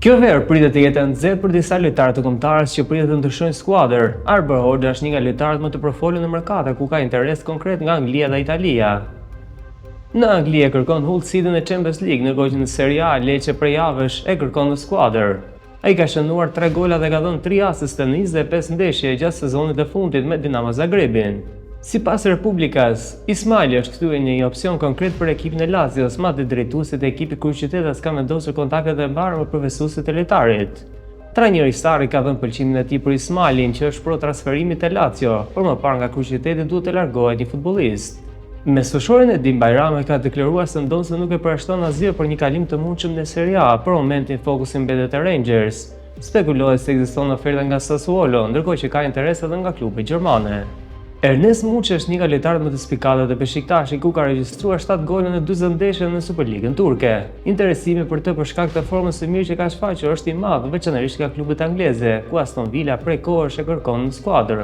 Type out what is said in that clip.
Kjo verë pritet të jetë nxehtë për disa lojtarë të kombëtarës që pritet të ndryshojnë skuadër. Arber Horda është një nga lojtarët më të përfolur në merkato ku ka interes konkret nga Anglia dhe Italia. Në Angli e kërkon Hull City në Champions League, ndërkohë që në Serie A Lecce prej javësh e kërkon në skuadër. Ai ka shënuar 3 gola dhe ka dhënë 3 asiste në 25 ndeshje gjatë sezonit të fundit me Dinamo Zagrebin. Sipas Republikas, Ismaili është kthyer një opsion konkret për ekipin e Lazios, madje drejtuesit e ekipit kryeqytetas kanë vendosur kontaktet e mbarë me profesuesit e lojtarit. Trajneri Sarri ka dhënë pëlqimin e tij për Ismailin, që është pro transferimit te Lazio, por më parë nga kryeqyteti duhet të largohet një futbollist. Mesfoshorin Edim Bajrami ka deklaruar se ndonë se nuk e përshton asgjë për një kalim të mundshëm në Serie A, për momentin fokusi mbetet te Rangers. Spekulohet se ekziston oferta nga Sassuolo, ndërkohë që ka interes edhe nga klubi gjermane. Ernest Muçi është një nga lojtarët më të spikatët e Beşiktaşit, ku ka regjistruar 7 gole në 40 ndeshje në Superligën turke. Interesimi për të për shkak të formës së mirë që ka shfaqur është i madh, veçanërisht nga klubet angleze, ku Aston Villa prej kohësh e kërkon në skuadër.